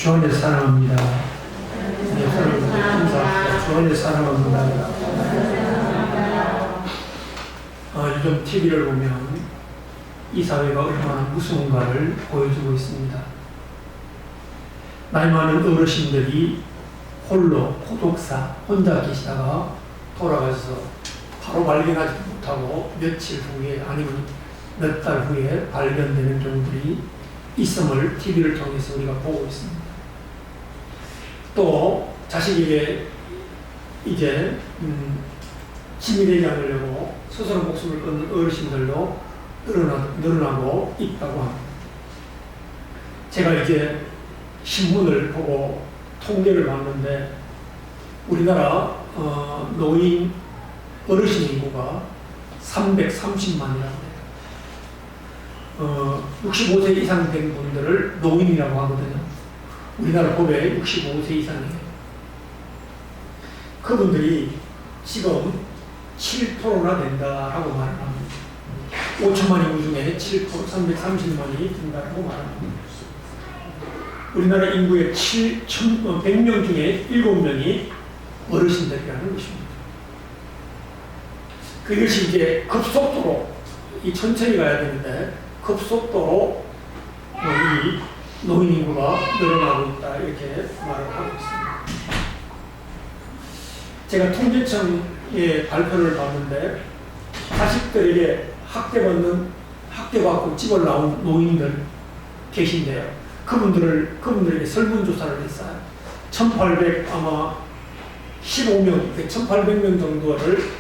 주 안에서 사랑합니다. 네, 감사합니다. 주 안에서 사랑합니다. 요즘 TV를 보면 이 사회가 얼마나 무서운가를 보여주고 있습니다. 나이 많은 어르신들이 홀로 고독사 혼자 계시다가 돌아가셔서 바로 발견하지 못하고 며칠 후에 아니면 몇 달 후에 발견되는 경우들이 있음을 TV를 통해서 우리가 보고 있습니다. 또 자식에게 이제 치매되지 않으려고 스스로 목숨을 끊는 어르신들도 늘어나고 있다고 합니다. 제가 이제 신문을 보고 통계를 봤는데 우리나라 노인 어르신 인구가 330만이라고 해요. 65세 이상 된 분들을 노인이라고 하거든요. 우리나라 법에 65세 이상이에요. 그분들이 지금 7%나 된다라고 말을 합니다. 5천만 인구 중에 7%, 330만이 된다라고 말합니다. 우리나라 인구의 100명 중에 7명이 어르신들이라는 것입니다. 그것이 이제 급속도로, 이 천천히 가야 되는데, 급속도로 이 노인 인구가 늘어나고 있다, 이렇게 말을 하고 있습니다. 제가 통계청의 발표를 봤는데, 자식들에게 학대받고 집을 나온 노인들 계신데요. 그분들에게 설문조사를 했어요. 1800명 정도를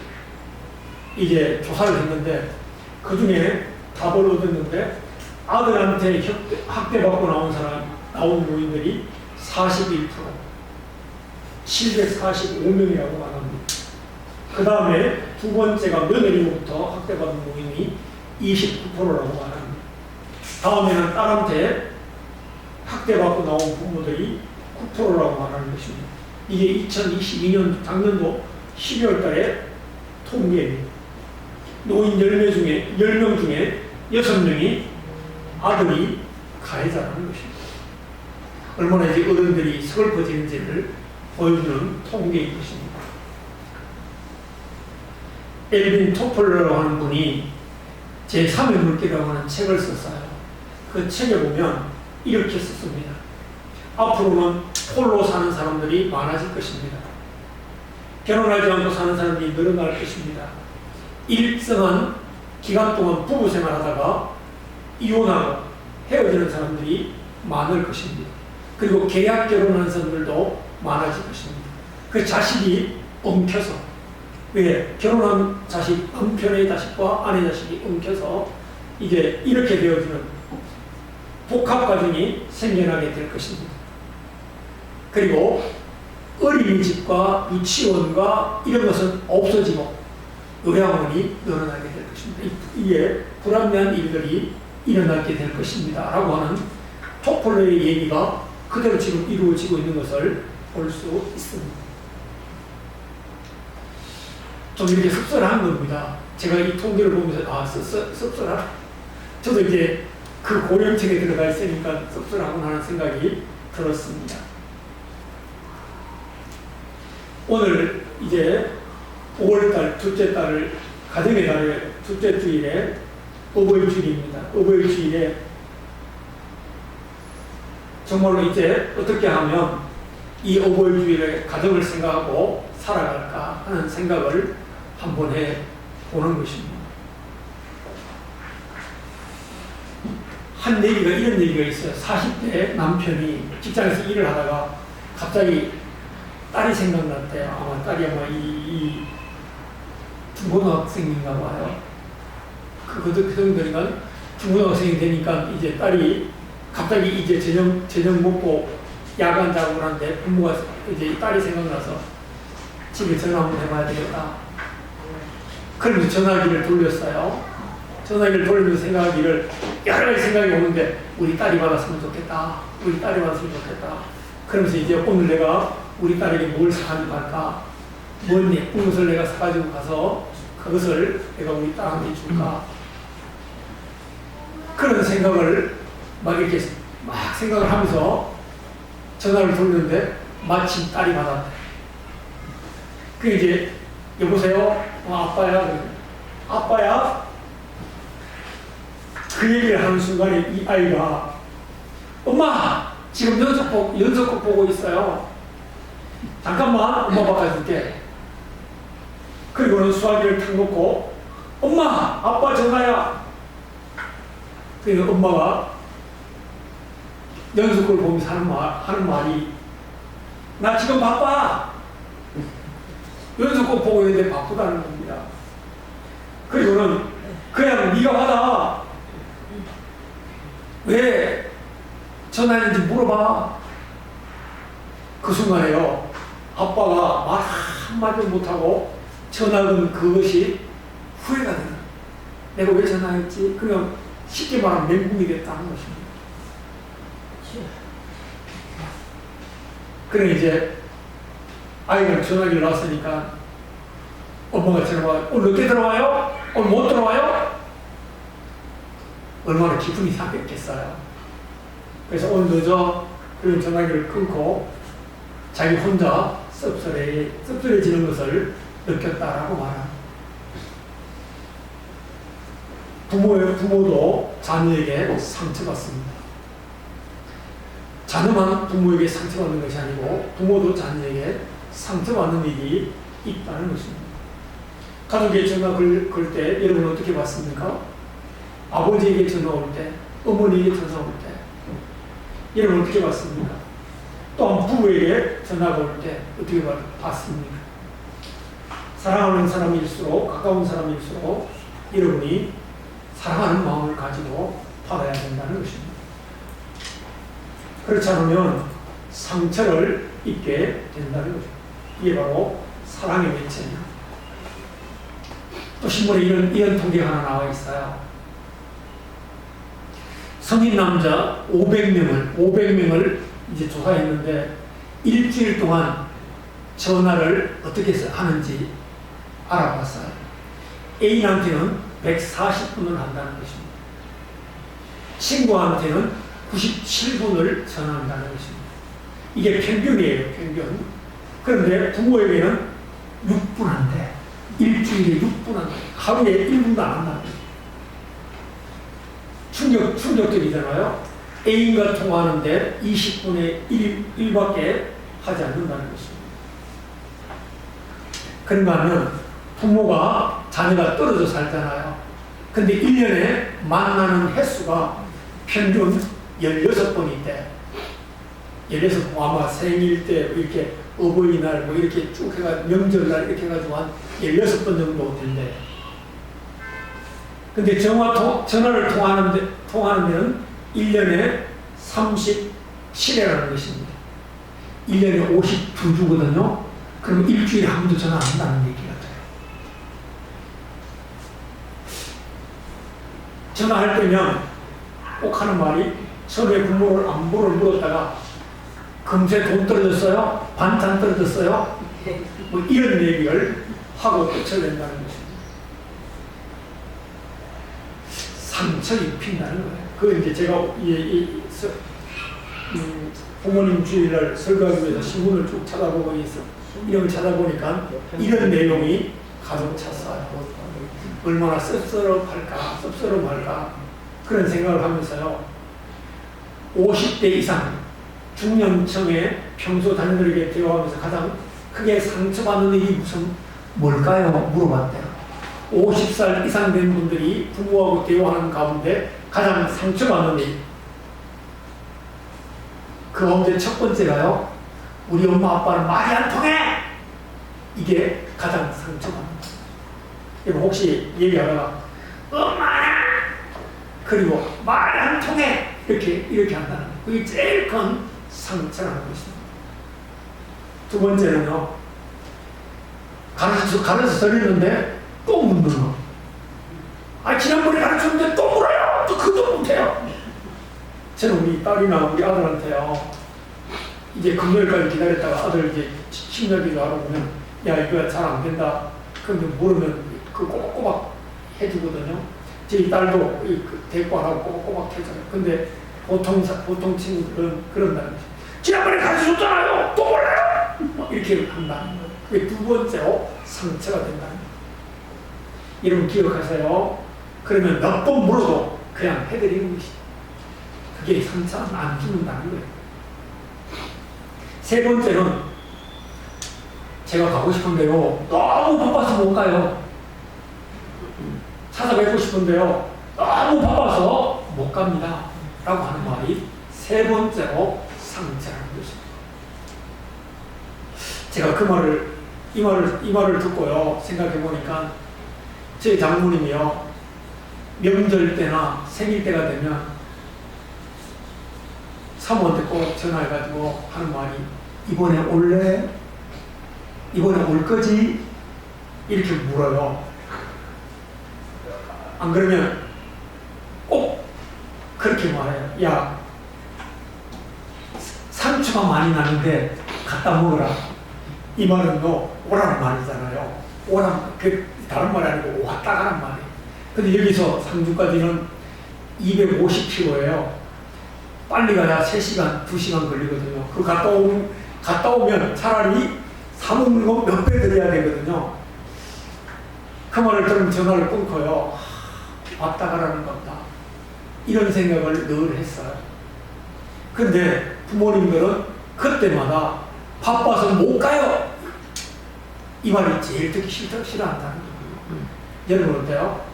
이제 조사를 했는데, 그 중에 답을 얻었는데, 아들한테 학대받고 나온 노인들이 41%, 745명이라고 말합니다. 그 다음에 두 번째가 며느리로부터 학대받은 노인이 29%라고 말합니다. 다음에는 딸한테 학대받고 나온 부모들이 9%라고 말하는 것입니다. 이게 2022년 작년도 12월 달에 통계입니다. 노인 10명 중에 6명이 아들이 가해자라는 것입니다. 얼마나 이제 어른들이 서글퍼지는지를 보여주는 통계인 것입니다. 엘빈 토플러라고 하는 분이 제3의 물기라고 하는 책을 썼어요. 그 책에 보면 이렇게 썼습니다. 앞으로는 홀로 사는 사람들이 많아질 것입니다. 결혼하지 않고 사는 사람들이 늘어날 것입니다. 일정한 기간 동안 부부 생활하다가 이혼하고 헤어지는 사람들이 많을 것입니다. 그리고 계약 결혼하는 사람들도 많아질 것입니다. 그 자식이 엉켜서, 왜? 결혼한 자식, 남편의 자식과 아내 자식이 엉켜서 이제 이렇게 되어지는 복합가정이 생겨나게 될 것입니다. 그리고 어린이집과 유치원과 이런 것은 없어지고 요양원이 늘어나게 될 것입니다. 이게 불합리한 일들이 일어나게 될 것입니다. 라고 하는 토플러의 얘기가 그대로 지금 이루어지고 있는 것을 볼 수 있습니다. 좀 이렇게 씁쓸한 겁니다. 제가 이 통계를 보면서 씁쓸하다. 저도 이제 그 고령층에 들어가 있으니까 씁쓸하구나 하는 생각이 들었습니다. 오늘 이제 5월달 둘째 달을 가정의 달의 둘째 주일에 어버이주일입니다. 어버이주일에 정말로 이제 어떻게 하면 이 어버이주일에 가정을 생각하고 살아갈까 하는 생각을 한번 해보는 것입니다. 한 얘기가 이런 얘기가 있어요. 40대 남편이 직장에서 일을 하다가 갑자기 딸이 생각났대요. 딸이 이 중고등학생인가 봐요. 그 정도니까 중고등학생이 되니까 이제 딸이 갑자기 이제 저녁 먹고 야간 작업을 하는데 부모가 이제 딸이 생각나서 집에 전화 한번 해봐야 되겠다. 그러면서 전화기를 돌렸어요. 전화기를 돌리면서 생각하기를 여러 가지 생각이 오는데 우리 딸이 받았으면 좋겠다. 우리 딸이 받았으면 좋겠다. 그러면서 이제 오늘 내가 우리 딸에게 뭘 사갈까? 뭔 예쁜 것을 내가 사가지고 가서 그것을 내가 우리 딸한테 줄까? 그런 생각을 막 이렇게 막 생각을 하면서 전화를 돌렸는데 마침 딸이 받았대. 그 이제 여보세요? 아빠야. 그래. 아빠야? 그 얘기를 하는 순간에 이 아이가 엄마! 지금 연속곡 보고 있어요. 잠깐만 엄마 바꿔줄게. 그리고는 수화기를 탁 놓고 엄마! 아빠 전화야! 그러니까 엄마가 연속곡을 보면서 하는 말이 나 지금 바빠! 연속곡 보고 있는데 바쁘다는 겁니다. 그리고는 그냥 네가 받아. 왜 전화했는지 물어봐. 그 순간에요. 아빠가 말 한마디 못하고 전화 건 그것이 후회가 되는 거예요. 내가 왜 전화했지? 그냥 쉽게 말하면 멘붕이 됐다는 것입니다. 그래 이제 아이가 전화기를 놨으니까 엄마가 전화와 오늘 늦게 들어와요? 오늘 못 들어와요? 얼마나 기분이 상했겠어요. 그래서 오늘 늦어 그런 전화기를 끊고 자기 혼자 씁쓸해지는 것을 느꼈다라고 말합니다. 부모도 자녀에게 상처받습니다. 자녀만 부모에게 상처받는 것이 아니고 부모도 자녀에게 상처받는 일이 있다는 것입니다. 가족에게 전화 걸 때 여러분 어떻게 받습니까? 아버지에게 전화 올 때, 어머니에게 전화 올 때 여러분 어떻게 받습니까? 또한 부부에게 전화가 올 때 어떻게 받습니까? 사랑하는 사람일수록 가까운 사람일수록 여러분이 사랑하는 마음을 가지고 받아야 된다는 것입니다. 그렇지 않으면 상처를 입게 된다는 거죠. 이게 바로 사랑의 매체입니다. 또 신문에 이런 통계가 하나 나와 있어요. 성인 남자 500명을 이제 조사했는데 일주일 동안 전화를 어떻게 하는지 알아봤어요. 애인한테는 140분을 한다는 것입니다. 친구한테는 97분을 전화한다는 것입니다. 이게 평균이에요, 평균. 그런데 부모에게는 6분 한대. 일주일에 6분 한대. 하루에 1분도 안 한다는 거예요. 충격적이잖아요. 애인과 통화하는데 20분의 1밖에 하지 않는다는 것입니다. 그런가 하면 부모가 자녀가 떨어져 살잖아요. 근데 1년에 만나는 횟수가 평균 16번인데 16번 아마 생일 때 이렇게 어버이날 뭐 이렇게 쭉 해가 명절날 이렇게 해가지고 한 16번 정도 된대. 근데 전화를 통화하는 데는 1년에 37회라는 것입니다. 1년에 52주거든요. 그럼 일주일에 한 번도 전화 안 한다는 얘기가 돼요. 전화할 때면 꼭 하는 말이 처음에 부모를 안부를 물었다가 금세 돈 떨어졌어요? 반찬 떨어졌어요? 뭐 이런 얘기를 하고 끝을 낸다는 것입니다. 상처 입힌다는 거예요. 그 이제 제가 부모님 주일날 설교하기 위해서 신문을 쭉 찾아보고 있어. 이런 걸 찾아보니까 이런 내용이 가득 찼어요. 얼마나 씁쓸할까 그런 생각을 하면서요. 50대 이상 중년층의 평소 자녀들에게 대화하면서 가장 크게 상처받는 일이 뭘까요? 물어봤대요. 50살 이상 된 분들이 부모하고 대화하는 가운데 가장 상처받는 일. 그 가운데 첫 번째가요. 우리 엄마 아빠는 말이 안 통해! 이게 가장 상처받는 거예요. 혹시 얘기하다가 엄마! 그리고 말 안 통해! 이렇게 한다는 거예요. 그게 제일 큰 상처라는 것입니다. 두 번째는요. 가르쳐 드리는데 또 묻는 거. 지난번에 가르쳤는데 또 물어요. 또 그도 못해요. 저는 우리 딸이나 우리 아들한테요. 이제 금요일까지 기다렸다가 아들 이제 심야기도 하러 오면 야 이거 잘 안 된다. 그런데 모르면 그 꼬박꼬박 해주거든요. 제 딸도 대꾸 안 하고 꼬박꼬박 해줘요. 근데 보통 친구들은 그런다는 거죠. 지난번에 가르쳐줬잖아요. 또 몰라요. 이렇게 한다는 거예요. 그게 두 번째로 상처가 된다는 거예요. 여러분 기억하세요. 그러면 몇 번 물어도 그냥 해드리는 것이 그게 상처는 안 죽는다는 거예요. 세 번째는 제가 가고 싶은데요. 너무 바빠서 못 가요. 찾아뵙고 싶은데요. 너무 바빠서 못 갑니다. 라고 하는 말이 세 번째로 상처라는 것입니다. 제가 이 말을 듣고요. 생각해 보니까 제 장모님이요. 명절 때나 생일 때가 되면 사모한테 꼭 전화해가지고 하는 말이 이번에 올래? 이번에 올 거지? 이렇게 물어요. 안 그러면 꼭 그렇게 말해요. 야, 상추가 많이 나는데 갖다 먹어라. 이 말은 너 오라는 말이잖아요. 오라, 그 다른 말이 아니고 왔다 가는 말이에요. 근데 여기서 상주까지는 250km예요. 빨리 가야 3시간, 2시간 걸리거든요. 그 갔다 오면 차라리 사먹는 거 몇 배 드려야 되거든요. 그 말을 들으면 전화를 끊고요. 왔다 가라는 겁니다. 이런 생각을 늘 했어요. 근데 부모님들은 그때마다 바빠서 못 가요. 이 말이 제일 듣기 싫어한다는 거예요. 여러분 어때요?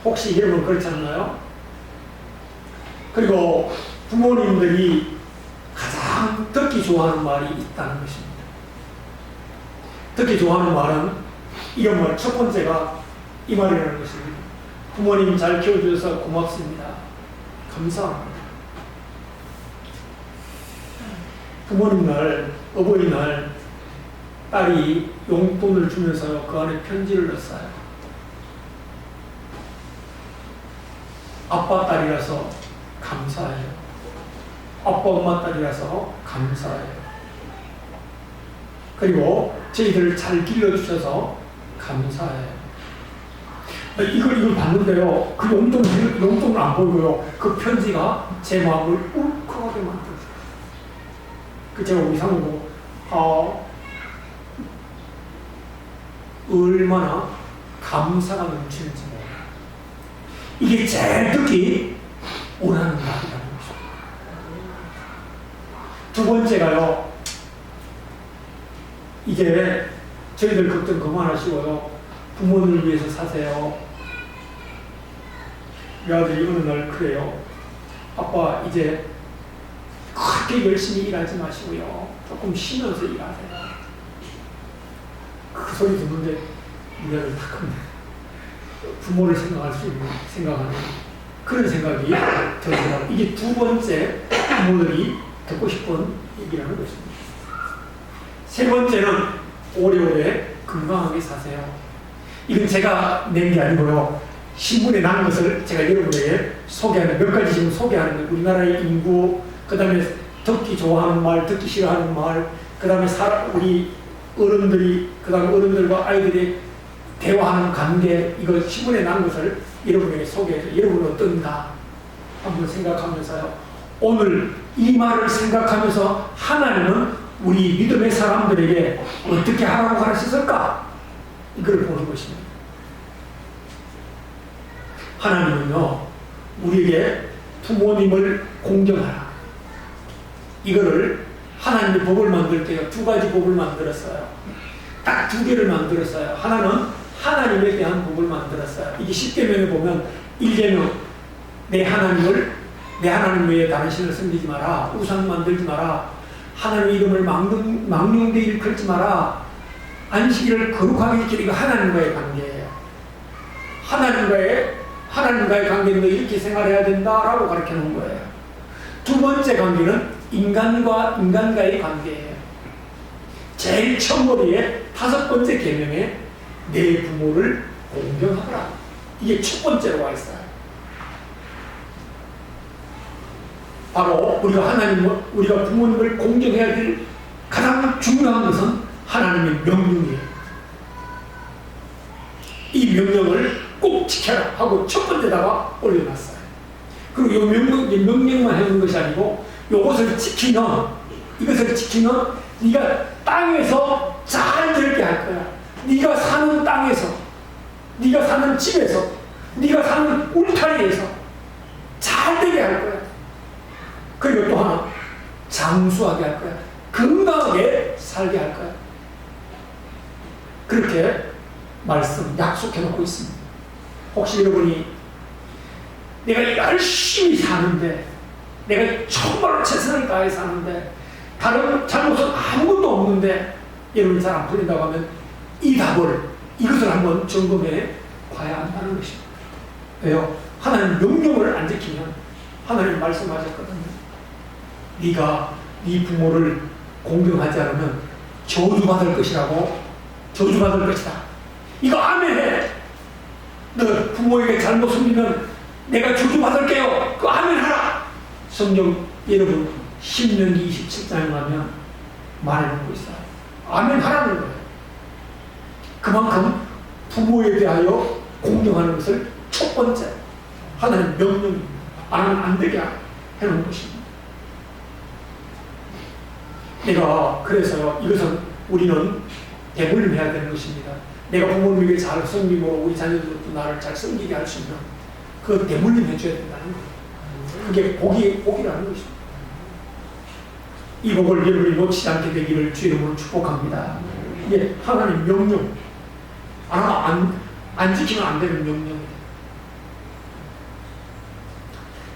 혹시 여러분 그렇지 않나요? 그리고 부모님들이 가장 듣기 좋아하는 말이 있다는 것입니다. 듣기 좋아하는 말은 이런 말, 첫 번째가 이 말이라는 것입니다. 부모님 잘 키워주셔서 고맙습니다. 감사합니다. 부모님 날, 어버이날 딸이 용돈을 주면서 그 안에 편지를 넣었어요. 아빠 딸이라서 감사해요. 아빠 엄마 딸이라서 감사해요. 그리고 저희들을 잘 길러주셔서 감사해요. 이걸 봤는데요. 그 용돈을 안 보고요. 그 편지가 제 마음을 울컥하게 만들었어요. 제가 우리 사모고 얼마나 감사가 넘치는지 몰라요. 이게 제일 듣기 원하는 말이라는 것입니다. 두 번째가요. 이제 저희들 걱정 그만하시고요. 부모님을 위해서 사세요. 우리 아들이 어느 날 그래요. 아빠 이제 그렇게 열심히 일하지 마시고요. 조금 쉬면서 일하세요. 그 소리 듣는데 우리 아들 다 컸네. 부모를 생각하는 그런 생각이 들더라고요. 이게 두 번째 부모들이 듣고 싶은 얘기라는 것입니다. 세 번째는 오래오래 건강하게 사세요. 이건 제가 낸 게 아니고요. 신문에 난 것을 제가 여러분에게 소개하는, 몇 가지 지금 소개하는 거예요. 우리나라의 인구, 그 다음에 듣기 좋아하는 말, 듣기 싫어하는 말, 그 다음에 우리 어른들이, 그 다음에 어른들과 아이들이 대화하는 관계, 이거 신문에 난 것을 여러분에게 소개해서 여러분은 어떤가 한번 생각하면서요. 오늘 이 말을 생각하면서 하나님은 우리 믿음의 사람들에게 어떻게 하라고 가르쳤을까? 이걸 보는 것입니다. 하나님은요, 우리에게 부모님을 공경하라. 이거를 하나님의 법을 만들 때요, 두 가지 법을 만들었어요. 딱 두 개를 만들었어요. 하나는 하나님에 대한 법을 만들었어요. 이게 10계명에 보면 1계명, 내 하나님 외에 다른 신을 섬기지 마라. 우상 만들지 마라. 하나님의 이름을 망령되이 일컬지 마라. 안식일을 거룩하게 지키라. 이거 하나님과의 관계예요. 하나님과의 관계는 이렇게 생활해야 된다라고 가르쳐 놓은 거예요. 두 번째 관계는 인간과의 관계예요. 제일 첫머리에 다섯 번째 계명에 내 부모를 공경하라. 이게 첫 번째로 와 있어요. 바로 우리가 부모님을 공경해야 될 가장 중요한 것은 하나님의 명령이에요. 이 명령을 꼭 지켜라 하고 첫 번째다가 올려놨어요. 그리고 이 명령만 해놓은 것이 아니고 이것을 지키면 이것을 지키면 네가 땅에서 잘 되게 할 거야. 네가 사는 땅에서, 네가 사는 집에서, 네가 사는 울타리에서 잘 되게 할 거야. 그리고 또 하나, 장수하게 할 거야. 건강하게 살게 할 거야. 그렇게 약속해 놓고 있습니다. 혹시 여러분이 내가 열심히 사는데, 내가 정말로 최선을 다해 사는데 다른 잘못은 아무것도 없는데 여러분이 잘 안 풀린다고 하면 이 답을, 이것을 한번 점검해 봐야 한다는 것입니다. 왜요? 하나님 명령을 안 지키면 하나님 말씀하셨거든요. 네가 네 부모를 공경하지 않으면 저주받을 것이라고, 저주받을 것이다. 이거 아멘해. 너 부모에게 잘못 숨기면 내가 저주받을게요. 그거 아멘하라. 성경 여러분 신명기 27장에 가면 말해놓고 있어요. 아멘하라는 거예요. 그만큼 부모에 대하여 공경하는 것을 첫 번째 하나님 명령입니다. 안 되게 해놓은 것입니다. 내가 그래서 이것은 우리는 대물림해야 되는 것입니다. 내가 부모님에게 잘 섬김으로 우리 자녀들도 나를 잘 섬기게 할 수 있는 그 대물림 해줘야 된다는 거예요. 그게 복이라는 것입니다. 이 복을 여러분이 놓치지 않게 되기를 주의 이름으로 축복합니다. 이게 하나님 명령, 안 지키면 안 되는 명령이에요.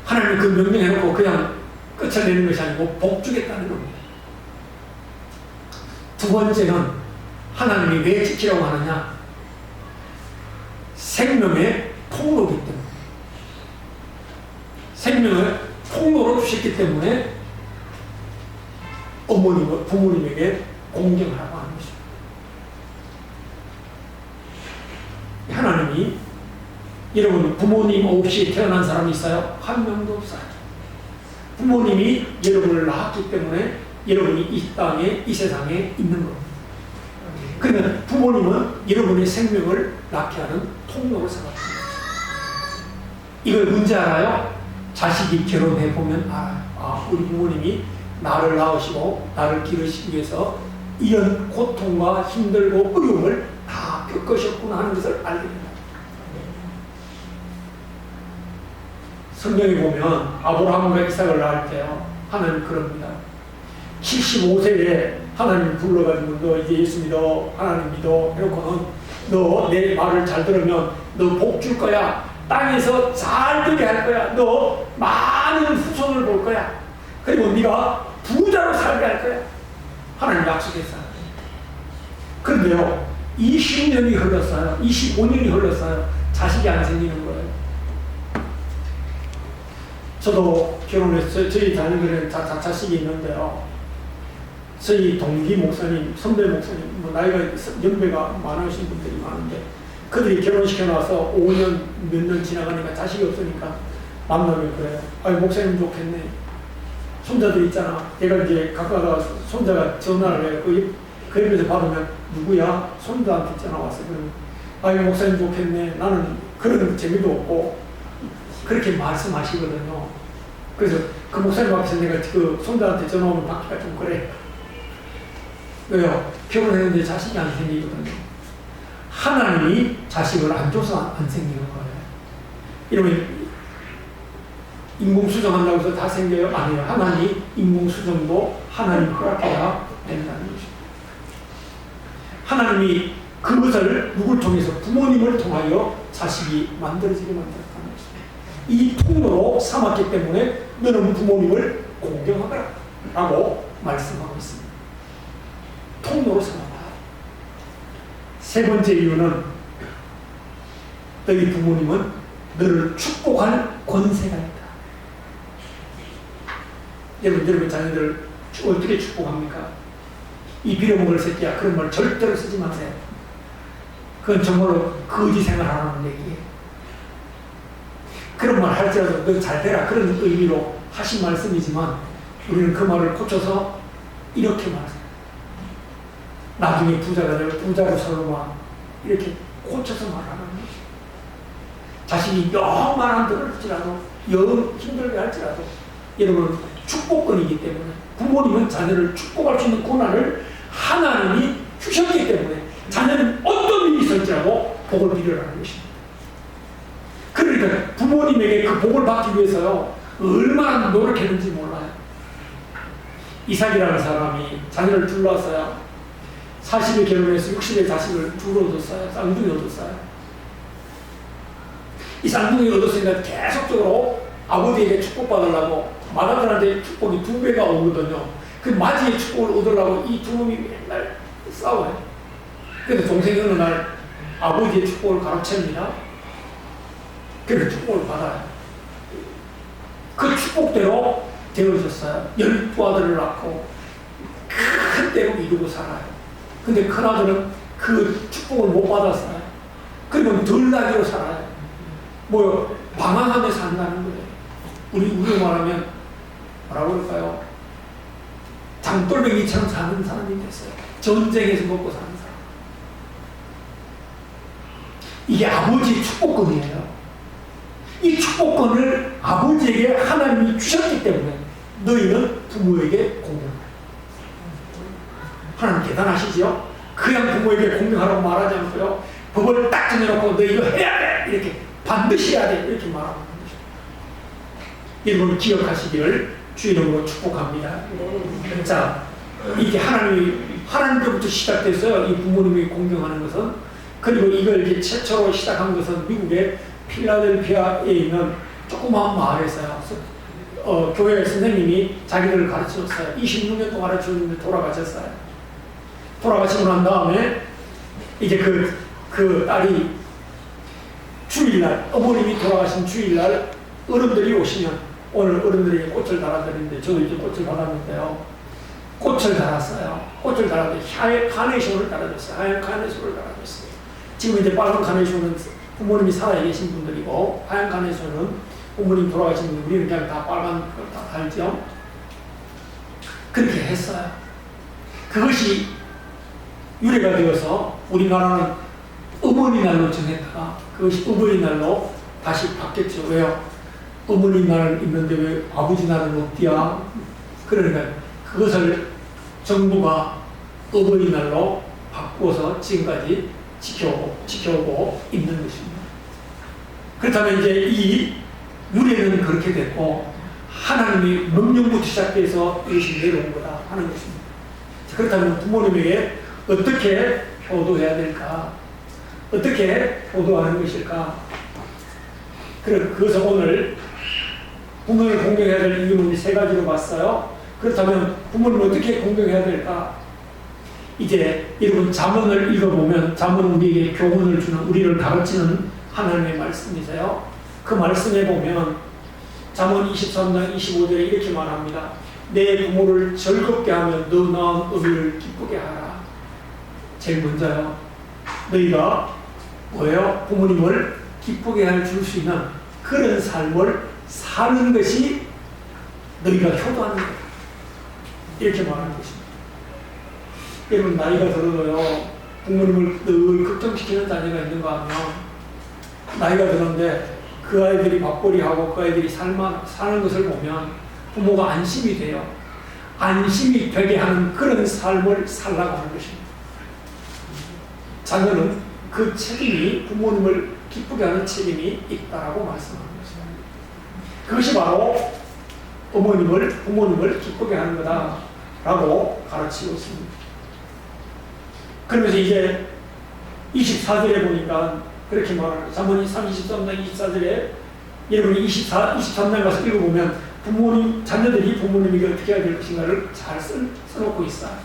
하나님이 그 명령해놓고 그냥 끝을 내는 것이 아니고 복 주겠다는 겁니다. 두 번째는 하나님이 왜 지키라고 하느냐? 생명의 통로이기 때문에, 생명을 통로로 주셨기 때문에 부모님에게 공경하라고 하는 것입니다. 하나님이, 여러분 부모님 없이 태어난 사람이 있어요? 한 명도 없어요. 부모님이 여러분을 낳았기 때문에 여러분이 이 땅에, 이 세상에 있는 겁니다. 그러면 부모님은 여러분의 생명을 낳게 하는 통로로 생각합니다. 이걸 문제 알아요? 자식이 결혼해보면 알아요. 우리 부모님이 나를 낳으시고 나를 기르시기 위해서 이런 고통과 힘들고 어려움을 다 겪으셨구나 하는 것을 알게 됩니다. 성경에 보면 아브라함과 이삭을 낳을 때요, 하나님 그럽니다. 75세에 하나님 불러가지고 너 이제 예수 믿어, 하나님 믿어 이러고는 너 내 말을 잘 들으면 너 복 줄 거야. 땅에서 잘 되게 할 거야. 너 많은 후손을 볼 거야. 그리고 네가 부자로 살게 할 거야. 하나님 약속했어요. 그런데요, 20년이 흘렀어요. 25년이 흘렀어요. 자식이 안 생기는 거예요. 저도 결혼했어요. 저희 자녀들은 자식이 있는데요, 저희 동기 목사님, 선배 목사님, 나이가 연배가 많으신 분들이 많은데 그들이 결혼시켜놔서 5년 몇 년 지나가니까 자식이 없으니까 만나면 그래요. 목사님 좋겠네. 손자들 있잖아. 얘가 이제 각각 손자가 전화를 해요. 그 옆에서 받으면 누구야? 손자한테 전화 왔어. 그러면 목사님 좋겠네. 나는 그런 재미도 없고 그렇게 말씀하시거든요. 그래서 그 목사님 앞에서 내가 그 손자한테 전화 오면 받기가 좀 그래. 왜요? 결혼했는데 자식이 안 생기거든요. 하나님이 자식을 안 줘서 안 생기는 거예요. 이러면 인공수정한다고 해서 다 생겨요? 아니에요. 하나님 인공수정도 하나님 허락해야 된다는 것입니다. 하나님이 그것을 누굴 통해서? 부모님을 통하여 자식이 만들어지게 만들었다는 것입니다. 이 통로로 삼았기 때문에 너는 부모님을 공경하거라 라고 말씀하고 있습니다. 통로로 삼아라. 세 번째 이유는 너희 부모님은 너를 축복할 권세가 있다. 여러분 자녀들을 어떻게 축복합니까? 이 빌어먹을 새끼야, 그런 말 절대로 쓰지 마세요. 그건 정말로 거지 생활하는 얘기예요. 그런 말 할지라도 너 잘 되라, 그런 의미로 하신 말씀이지만 우리는 그 말을 고쳐서 이렇게 말해요. 나중에 부자가 되면 부자로 살로마, 이렇게 고쳐서 말하는 것입니다. 자신이 영 말한 들을지라도, 영 힘들게 할지라도 여러분 축복권이기 때문에 부모님은 자녀를 축복할 수 있는 권한을 하나님이 주셨기 때문에 자녀는 어떤 일이 있을지라도 복을 빌으라는 것입니다. 그러니까 부모님에게 그 복을 받기 위해서요 얼마나 노력했는지 몰라요. 이삭이라는 사람이 자녀를 둘러서요 40에 결혼해서 60에 자식을 둘 얻었어요. 쌍둥이 얻었어요. 이 쌍둥이 얻었으니까 계속적으로 아버지에게 축복받으려고 맏아들한테 축복이 2배가 오거든요. 그 맞이의 축복을 얻으려고 이 두 놈이 맨날 싸워요. 그래서 동생이 어느 날 아버지의 축복을 가로챕니다. 그래서 축복을 받아요. 그 축복대로 되어졌어요. 12아들을 낳고 큰 때로 이루고 살아요. 근데 큰아들은 그 축복을 못 받았어요. 그러면 덜 나기로 살아요. 뭐요? 방황하며 산다는 거예요. 우리 말하면 뭐라고 그럴까요? 장돌뱅이처럼 사는 사람이 됐어요. 전쟁에서 먹고 사는 사람. 이게 아버지의 축복권이에요. 이 축복권을 아버지에게 하나님이 주셨기 때문에 너희는 부모에게 공경하라. 하나님 대단하시죠? 그냥 부모에게 공경하라고 말하지 않고요. 법을 딱 정해놓고 너 이거 해야 돼! 이렇게 반드시 해야 돼! 이렇게 말하는 거죠. 여러분 기억하시기를 주 이름으로 축복합니다. 자, 이게 하나님께부터 시작됐어요. 이 부모님에게 공경하는 것은. 그리고 이걸 이제 최초로 시작한 것은 미국의 필라델피아에 있는 조그마한 마을에서요. 교회 선생님이 자기를 가르쳤어요. 26년 동안 가르쳤는데 돌아가셨어요. 돌아가시고 난 다음에 이제 그 딸이 주일날, 어머님이 돌아가신 주일날 어른들이 오시면 오늘 어른들이 꽃을 달아드리는데 저도 이제 꽃을 받았는데요. 꽃을 달았어요. 꽃을 달았는데 하얀 카네이션을 달아줬어요. 하얀 카네이션을 달아줬어요. 지금 이제 빨간 카네이션은 부모님이 살아계신 분들이고 하얀 카네이션은 부모님 돌아가신 분들, 우리는 그냥 다 빨간 걸 다 달죠. 그렇게 했어요. 그것이 유래가 되어서 우리나라는 어머니날로 정했다가 그것이 어버이날로 다시 바뀌었죠. 왜요? 어머니날 있는데 왜 아버지날은 없디야? 그러니까 그것을 정부가 어버이날로 바꾸어서 지금까지 지켜오고 있는 것입니다. 그렇다면 이제 이 유래는 그렇게 됐고 하나님이 명령부터 시작해서 이것이 내려온 거다 하는 것입니다. 그렇다면 부모님에게 어떻게 효도해야 될까? 어떻게 효도하는 것일까? 그것을 오늘 부모를 공경해야 될 이유는 3가지로 봤어요. 그렇다면 부모를 어떻게 공경해야 될까? 이제 여러분 잠언을 읽어보면 잠언은 우리에게 교훈을 주는, 우리를 가르치는 하나님의 말씀이세요. 그 말씀에 보면 잠언 23장 25절에 이렇게 말합니다. 내 부모를 즐겁게 하며 너 낳은 어미를 기쁘게 하라. 제일 먼저요. 너희가 뭐예요? 부모님을 기쁘게 할 줄 수 있는 그런 삶을 사는 것이 너희가 효도하는 거다. 이렇게 말하는 것입니다. 여러분 나이가 들어도요 부모님을 늘 걱정시키는 자녀가 있는가 하면 나이가 들었는데 그 아이들이 밥벌이하고 그 아이들이 사는 것을 보면 부모가 안심이 돼요. 안심이 되게 하는 그런 삶을 살라고 하는 것입니다. 자녀는 그 책임이 부모님을 기쁘게 하는 책임이 있다라고 말씀하는 것입니다. 그것이 바로 부모님을 기쁘게 하는 거다라고 가르치고 있습니다. 그러면서 이제 24절에 보니까 그렇게 말하는 잠언이 33장 24절에 여러분이 23장 가서 읽어보면 자녀들이 부모님에게 어떻게 해야 될 것인가를 잘 써놓고 있어요.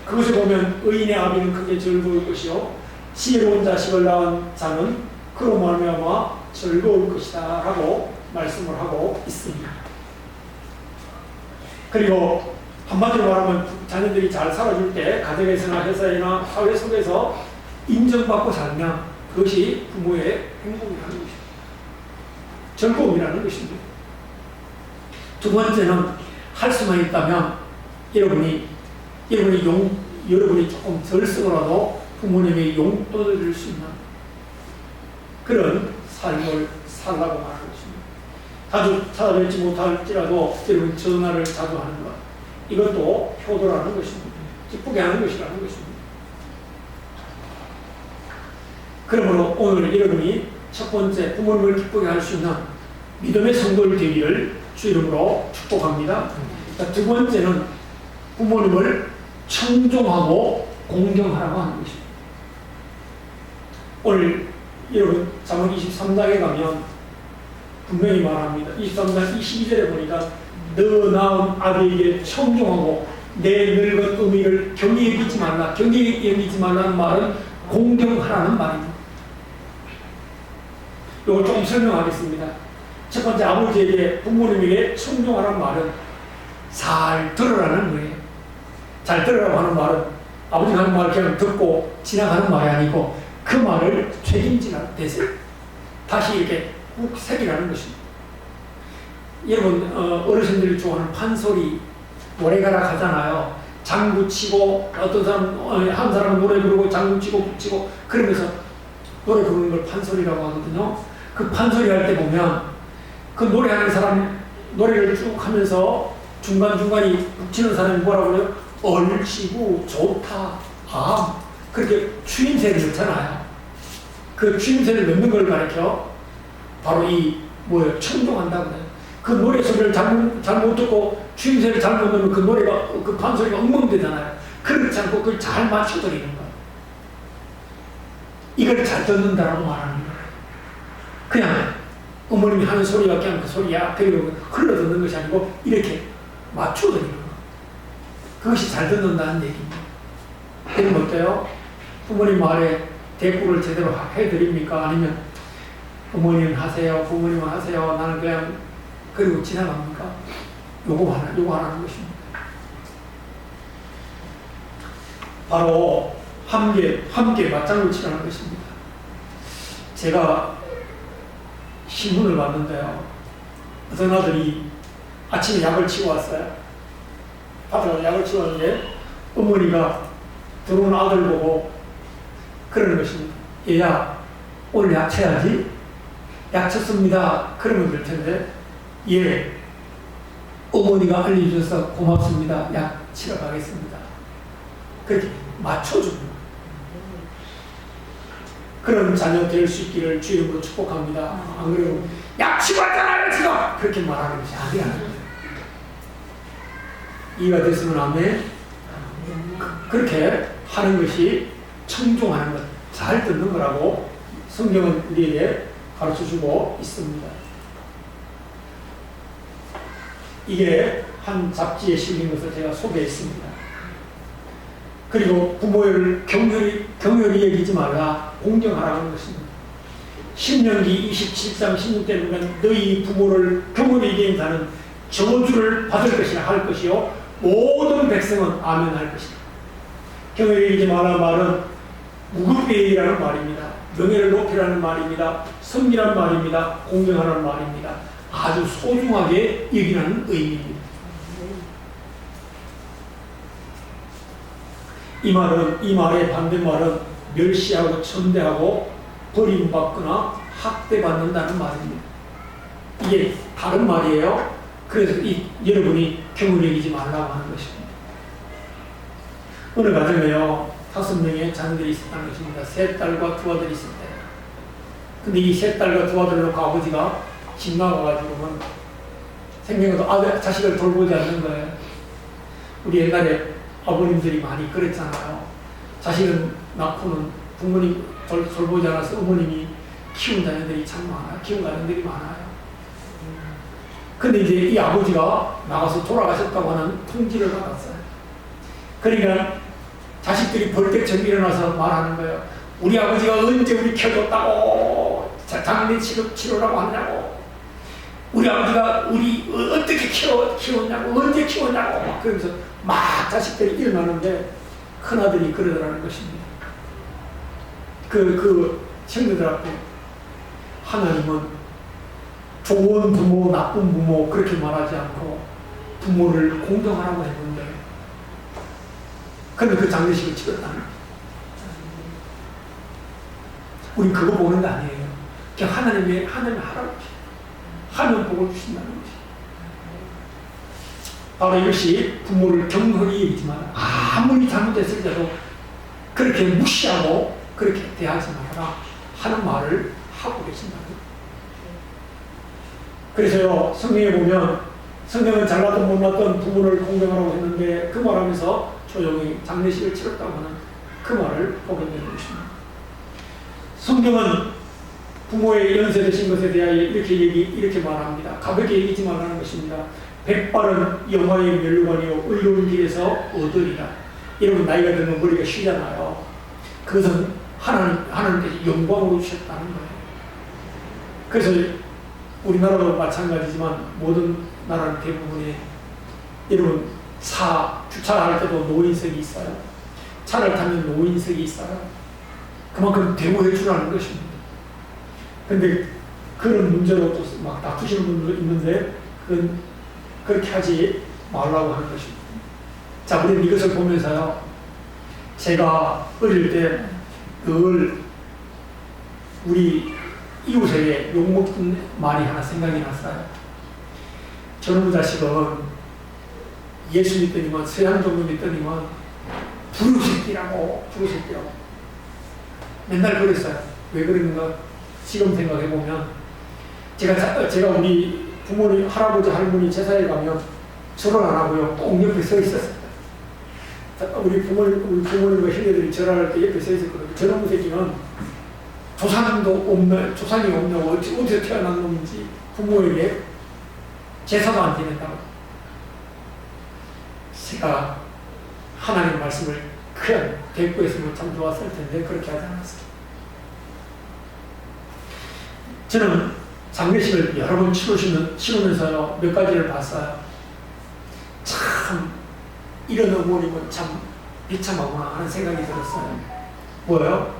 그것을 보면 의인의 아비는 크게 즐거울 것이요 지혜로운 자식을 낳은 자는 그로 말미암아 즐거울 것이다 라고 말씀을 하고 있습니다. 그리고 한마디로 말하면 자녀들이 잘 살아줄 때 가정에서나 회사나 사회 속에서 인정받고 살면 그것이 부모의 행복이라는 것입니다. 즐거움이라는 것입니다. 두 번째는 할 수만 있다면 여러분이 조금 덜 쓰더라도 부모님의 용돈을 줄 수 있는 그런 삶을 살라고 말하는 것입니다. 자주 찾아뵙지 못할지라도 여러분 전화를 자주 하는 것. 이것도 효도라는 것입니다. 기쁘게 하는 것이라는 것입니다. 그러므로 오늘 여러분이 첫 번째 부모님을 기쁘게 할 수 있는 믿음의 성도를 되기를 주 이름으로 축복합니다. 두 번째는 부모님을 청종하고 공경하라고 하는 것입니다. 오늘 여러분 잠언 23장에 가면 분명히 말합니다. 23장 22절에 보니까 너 낳은 아들에게 청종하고 내 늙은 어미를 경히 여기지 말라. 경히 여기지 말라는 말은 공경하라는 말입니다. 이걸 조금 설명하겠습니다. 첫 번째, 아버지에게 부모님에게 청종하라는 말은 잘 들으라는 거예요. 잘 들으라고 하는 말은 아버지가 하는 말을 그냥 듣고 지나가는 말이 아니고 그 말을 책임지라 되세요. 다시 이렇게 꼭 새기라는 것입니다. 여러분 어르신들이 좋아하는 판소리 노래가락 하잖아요. 장구 치고 어떤 사람 한 사람은 노래 부르고 장구 치고 붙이고 그러면서 노래 부르는 걸 판소리라고 하거든요. 그 판소리 할 때 보면 그 노래하는 사람 노래를 쭉 하면서 중간중간에 붙이는 사람이 뭐라고 그래요? 얼씨구 좋다 그렇게 추임새를 넣잖아요. 그 추임새를 넣는 걸 가르쳐 바로 이 뭐예요? 청종한다고 해요. 그 노래 소리를 잘못 듣고 추임새를 잘못 넣으면 그 노래가 그 판소리가 엉망되잖아요. 그렇지 않고 그걸 잘 맞춰드리는 거예요. 이걸 잘 듣는다라고 말하는 거예요. 그냥 어머님이 하는 소리가 그냥 그 소리야 그리고 흘러듣는 것이 아니고 이렇게 맞춰드리는 거예요. 그것이 잘 듣는다는 얘기입니다. 그럼 어때요? 부모님 말에 대꾸를 제대로 해드립니까? 아니면 부모님 하세요, 부모님은 하세요, 나는 그냥 그리고 지나갑니까? 요거 하라는 것입니다. 바로 함께 맞장구 치라는 것입니다. 제가 신문을 봤는데요. 어떤 아들이 아침에 약을 치고 왔어요. 아들하고 약을 치고 왔는데 어머니가 들어온 아들 보고 그러는 것입니다. 얘야 오늘 약 쳐야지. 약 쳤습니다. 그러면 될 텐데 예 어머니가 알려주셔서 고맙습니다. 약 치러 가겠습니다. 그렇게 맞춰주는 거예요. 그런 자녀 될 수 있기를 주 이름으로 축복합니다. 안 그래도 약 치고 왔잖아요 지금 그렇게 말하는 것이 아니라는 거예요. 이해가 됐으면 아멘. 그렇게 하는 것이 청종하는 것, 잘 듣는 거라고 성경은 우리에게 가르쳐주고 있습니다. 이게 한 잡지에 실린 것을 제가 소개했습니다. 그리고 부모를 경멸히 여기지 말라, 공경하라는 것입니다. 신명기 27장 16절에 보면 너희 부모를 경멸히 여기는 자는 저주를 받을 것이라 할 것이요 모든 백성은 아멘 할 것이다. 경멸히 여기지 말라는 말은 무급배이라는 말입니다. 명예를 높이라는 말입니다. 섬기라는 말입니다. 공경하라는 말입니다. 아주 소중하게 여기라는 의미입니다. 이 말의 반대말은 멸시하고 천대하고 버림받거나 학대받는다는 말입니다. 이게 다른 말이에요. 그래서 여러분이 경을 여기지 말라고 하는 것입니다. 어느 가정에요 5명의 자녀들이 있었다는 것입니다. 3딸과 2아들이 있을 때. 근데 이 3딸과 2아들을 놓고 아버지가 집 나가가지고는 생명에도 자식을 돌보지 않는 거예요. 우리 옛날에 아버님들이 많이 그랬잖아요. 자식은 낳고는 부모님 돌보지 않아서 어머님이 키운 자녀들이 참 많아요. 키운 자녀들이 많아요. 근데 이제 이 아버지가 나가서 돌아가셨다고 하는 통지를 받았어요. 그러니까 자식들이 벌떡 일어나서 말하는 거예요. 우리 아버지가 언제 우리 키워줬다고 장례 치료라고 하냐고. 우리 아버지가 우리 어떻게 키웠냐고 언제 키웠냐고 그러면서 막 자식들이 일어나는데 큰아들이 그러더라는 것입니다. 그 친구들한테 하나님은 좋은 부모 나쁜 부모 그렇게 말하지 않고 부모를 공경하라고 했는데 근데 그 장례식을 치렀다는 거예요. 우리 그거 보는 거 아니에요. 그냥 하나님의 하라고 하면 복을 주신다는 것이. 바로 이것이 부모를 경건히 여기지 마라. 아무리 잘못했을 때도 그렇게 무시하고 그렇게 대하지 말아라 하는 말을 하고 계신다는 거예요. 그래서요, 성경에 보면 성경은 잘났던 못났던 부모를 공경하라고 했는데 그 말하면서 조용히 장례식을 치렀다고 하는 그 말을 보게 되는 것입니다. 성경은 부모의 연세되신 것에 대하여 이렇게 말합니다. 가볍게 얘기지 말라는 것입니다. 백발은 영화의 멸류관이요 의로운 길에서 얻으리라. 여러분 나이가 들면 머리가 쉬잖아요. 그것은 하나님께서 영광으로 주셨다는 거예요. 그래서 우리나라도 마찬가지지만 모든 나라는 대부분의 여러분 주차할 때도 노인석이 있어요. 차를 타면 노인석이 있어요. 그만큼 대우해 주라는 것입니다. 근데 그런 문제로 또 막 다투시는 분들도 있는데 그건 그렇게 하지 말라고 하는 것입니다. 자, 우리는 이것을 보면서요, 제가 어릴 때 늘 우리 이웃에게 욕먹던 말이 하나 생각이 났어요. 저놈의 자식은 예수 믿더니만 서양 종교 믿더니만 부르새끼라고 맨날 그랬어요. 왜 그랬는가 지금 생각해보면 제가 우리 부모님 할아버지 할머니 제사에 가면 절을 안 하고요 꼭 옆에 서 있었어요. 우리 부모님과 형제들이 절할 때 옆에 서 있었거든요. 저놈의 새끼는 조상이 없냐고 어디서 태어난 놈인지 부모에게 제사도 안 지낸다고. 제가 하나님 말씀을 그냥 대꾸했으면 참 좋았을 텐데 그렇게 하지 않았어요. 저는 장례식을 여러 번 치르면서요 몇 가지를 봤어요. 참 이런 어머님은 참 비참하구나 하는 생각이 들었어요. 뭐예요?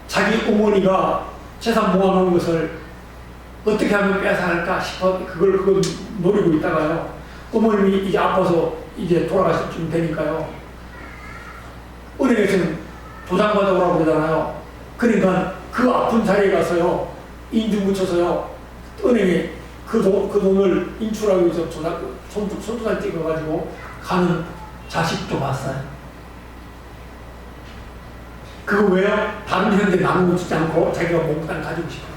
자기 어머니가 재산 모아놓은 것을 어떻게 하면 빼앗아갈까 싶어 그걸 노리고 있다가요. 어머님이 이제 아파서 이제 돌아가실 쯤 되니까요. 은행에서는 도장 받아오라고 그러잖아요. 그러니까 그 아픈 자리에 가서요. 인중 붙여서요. 은행에 그 돈을 인출하기 위해서 손도장 찍어가지고 가는 자식도 봤어요. 그거 왜요? 다른 형제 나누고 주지 않고 자기가 몽땅 가지고 싶어요.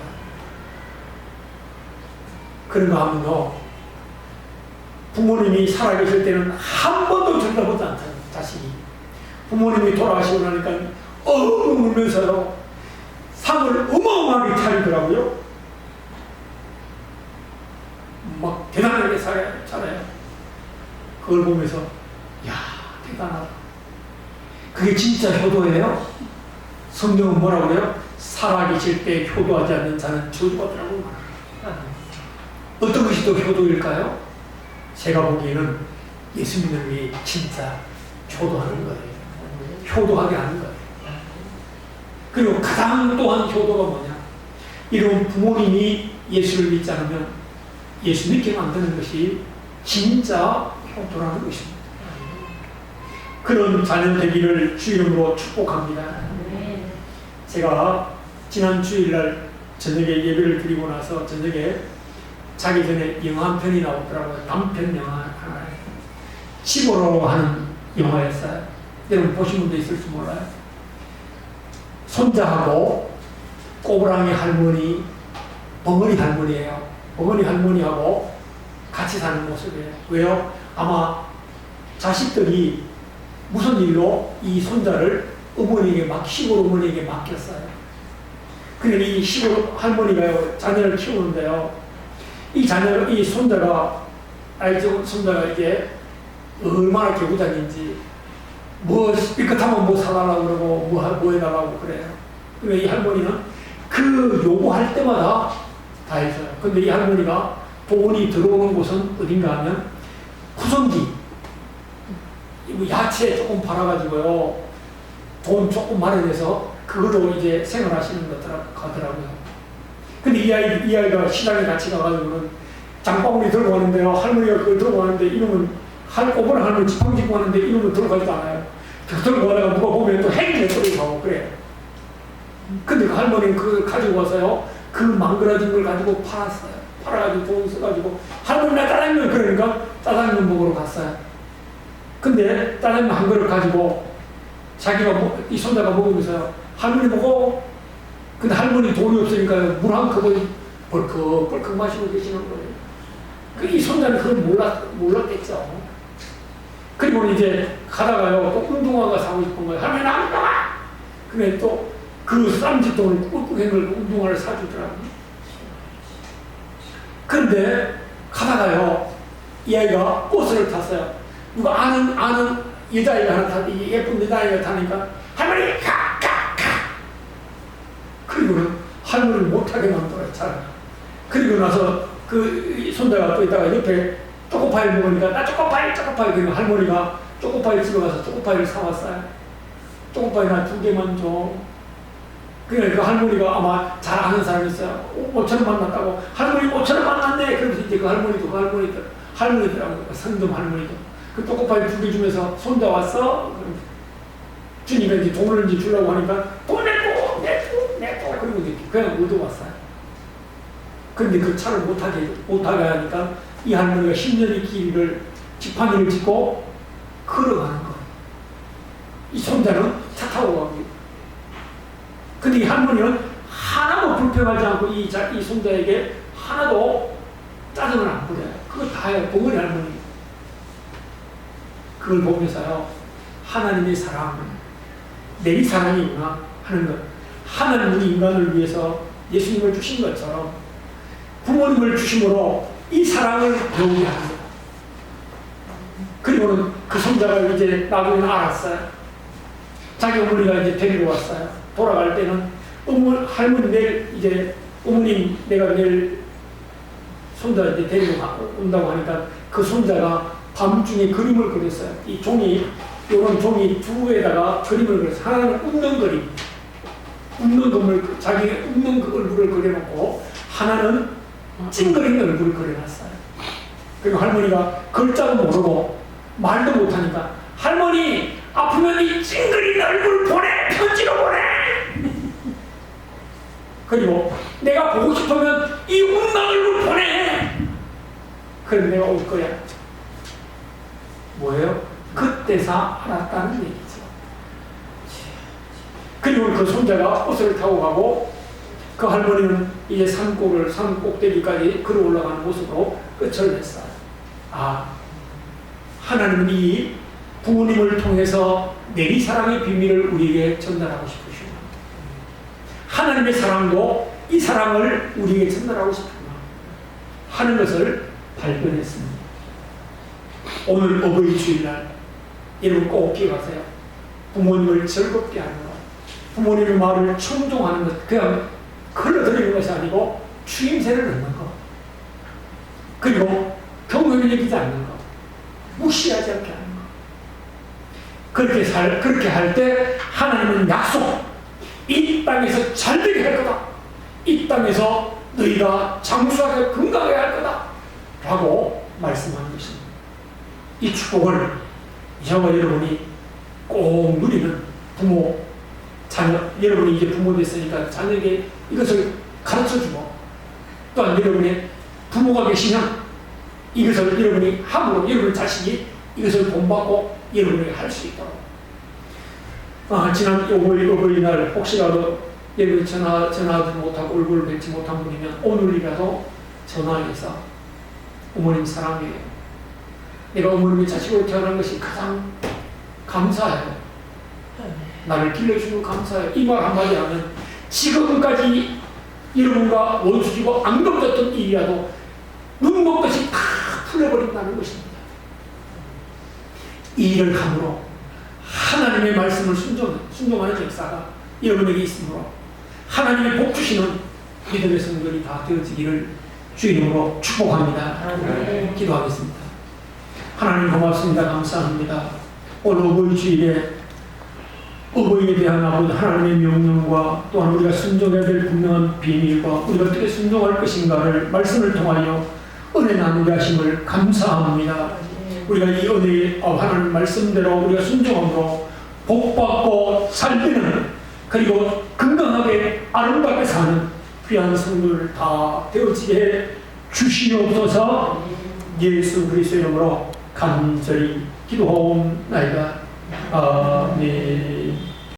그런가 하면요. 부모님이 살아계실 때는 한 번도 쳐다보지 않아요. 자식이. 부모님이 돌아가시고 나니까 울면서요. 상을 어마어마하게 차리더라고요. 막 대단하게 살아요. 그걸 보면서 야 대단하다. 그게 진짜 효도예요? 성경은 뭐라고 해요? 살아계실 때 효도하지 않는 자는 저주받으라고 말합니다. 어떤 것이 또 효도일까요? 제가 보기에는 예수 믿는 게 진짜 효도하는 거예요. 효도하게 하는 거예요. 그리고 가장 또한 효도가 뭐냐? 이런 부모님이 예수를 믿지 않으면 예수 믿게 만드는 것이 진짜 효도라는 것입니다. 그런 자녀 되기를 주 이름으로 축복합니다. 제가 지난 주일날 저녁에 예배를 드리고 나서 저녁에 자기 전에 영화 한 편이 나오더라고요. 남편 영화 하나. 치보로 하는 영화였어요. 여러분 보신 분도 있을지 몰라요. 손자하고 꼬부랑이 할머니, 벙어리 할머니예요. 벙어리 할머니하고 같이 사는 모습이에요. 왜요? 아마 자식들이 무슨 일로 이 손자를 시골 어머니에게 맡겼어요. 그런데 이 시골 할머니가요, 자녀를 키우는데요. 이 손자가 이게 얼마나 개구장인지, 삐끗하면 뭐 사달라고 그러고, 뭐 해달라고 그래요. 근데 이 할머니는 그 요구할 때마다 다 해줘요. 근데 이 할머니가 돈이 들어오는 곳은 어딘가 하면 구성지, 야채 조금 팔아가지고요. 돈 조금 마련해서 그걸로 이제 생활하시는 거더라고요. 근데 이 아이가 시장에 같이 가가지고는 장바구니 들고 가는데요. 할머니가 그걸 들고 가는데 이놈은 꼬부랑 할머니 지팡이 짚고 가는데 이놈은 들어가지도 않아요. 들고 가다가 누가 보면 또 행위를 뿌리고 가고 그래요. 근데 그 할머니는 그걸 가지고 와서요. 그 망그러진 걸 가지고 팔았어요. 팔아가지고 돈 써가지고 할머니 나 짜장면 그러니까 짜장면 먹으러 갔어요. 근데 짜장면 한 그릇 가지고 자기가 이 손자가 먹으면서 할머니 먹어. 근데 할머니 돈이 없으니까 물 한 컵을 벌컥벌컥 마시고 계시는 거예요. 이 손자는 그걸 몰랐겠죠. 그리고 이제 가다가요, 또 운동화가 사고 싶은 거예요. 할머니 나 운동화! 근데 또 그 쌈짓 돈을 꾹꾹 해놓고 운동화를 사주더라고요. 그런데 가다가요, 이 아이가 버스를 탔어요. 누가 아는 여자아이가 하나 타니, 예쁜 여자아이가 타니까 할머니 가! 그리고는 할머니를 못하게 만들어요, 차를. 그리고 나서 그 손자가 또 있다가 옆에 초코파이 먹으니까 나 초코파이 그러면 할머니가 초코파이 집에 가서 초코파이를 사왔어요. 초코파이 나 2개만 줘. 그러니까 그 할머니가 아마 잘 아는 사람이었어요. 5,000원 만났다고. 할머니 5,000원 만났네. 그래서 이제 그 할머니더라고요. 성동 할머니도. 그 초코파이 2개 주면서 손자 왔어? 주니까 이제 돈을 이제 주려고 하니까 돈 내고 그리고 이제 그냥 얻어왔어요. 그런데 그 차를 못하게 하니까 이 할머니가 10년의 길이를 지팡이를 짚고 걸어가는 거예요. 이 손자는 차 타고 가고. 근데 이 할머니는 하나도 불평하지 않고 이 손자에게 하나도 짜증을 안 부려요. 그거 다요. 동원이 할머니. 그걸 보면서요. 하나님의 사랑, 내 사랑이구나 하는 것. 하나님 우리 인간을 위해서 예수님을 주신 것처럼 부모님을 주심으로 이 사랑을 배우게 합니다. 그리고는 그 손자가 이제 나중에 알았어요. 자기 어머니가 이제 데리러 왔어요. 돌아갈 때는 할머니 내일 이제 어머님 내가 내일 손자 이제 데리러 온다고 하니까 그 손자가 밤중에 그림을 그렸어요. 이 종이 이런 종이 2개에다가 그림을 그렸어요. 하나는 웃는 그림, 웃는 그림을 자기 웃는 그 얼굴을 그려놓고 하나는 찡그린 얼굴을 그려놨어요. 그리고 할머니가 글자도 모르고 말도 못하니까 할머니 아프면 이 찡그린 얼굴 보내! 편지로 보내! 그리고 내가 보고 싶으면 이 웃는 얼굴 보내! 그럼 내가 올 거야. 뭐예요? 그때서 알았다는 얘기죠. 그리고 그 손자가 버스를 타고 가고 그 할머니는 이제 산 꼭대기까지 걸어 올라가는 모습으로 끝을 냈어요. 아, 하나님은 이 부모님을 통해서 내리 사랑의 비밀을 우리에게 전달하고 싶으시구나. 하나님의 사랑도 이 사랑을 우리에게 전달하고 싶구나 하는 것을 발견했습니다. 오늘 어버이 주일날 여러분 꼭 기억하세요. 부모님을 즐겁게 하는 것, 부모님의 말을 충종하는 것, 그냥 흘러들이는 것이 아니고 추임새를 넣는 것, 그리고 경험을 여기지 않는 것, 무시하지 않게 하는 것. 그렇게 할 때 하나님은 약속, 이 땅에서 잘되게 할 거다. 이 땅에서 너희가 장수하게 건강하게 할 거다 라고 말씀하는 것입니다. 이 축복을 저와 여러분이 꼭 누리는 부모, 자녀, 여러분이 이제 부모 됐으니까 자녀에게 이것을 가르쳐주고, 또한 여러분의 부모가 계시면 이것을 여러분이 함으로 여러분 자신이 이것을 본받고 여러분에게 할 수 있도록. 지난 어버이날 혹시라도 여러분이 전화하지 못하고 얼굴을 뵙지 못한 분이면 오늘이라도 전화해서 어머님 사랑해요. 내가 어머님의 자식으로 태어난 것이 가장 감사해요. 나를 길러주고 감사해요. 이 말 한마디 하면 지금까지 여러분과 원수지고 안 겪었던 일이라도 눈 먹듯이 다 풀려버린다는 것입니다. 이 일을 함으로 하나님의 말씀을 순종하는 역사가 여러분에게 있으므로 하나님의 복 주시는 믿음의 성전이 다 되어지기를 주님으로 축복합니다. 기도하겠습니다. 하나님 고맙습니다. 감사합니다. 오늘 어버이 주일에 어버이에 대한 아버지 하나님의 명령과 또한 우리가 순종해야 될 분명한 비밀과 우리가 어떻게 순종할 것인가를 말씀을 통하여 은혜 나누게 하심을 감사합니다. 우리가 이 은혜의 하나님 말씀대로 우리가 순종함으로 복받고 살리는, 그리고 건강하게 아름답게 사는 귀한 성도를 다 되어지게 주시옵소서. 예수 그리스도의 이름으로 간절히 기도하옵나이다. 아멘.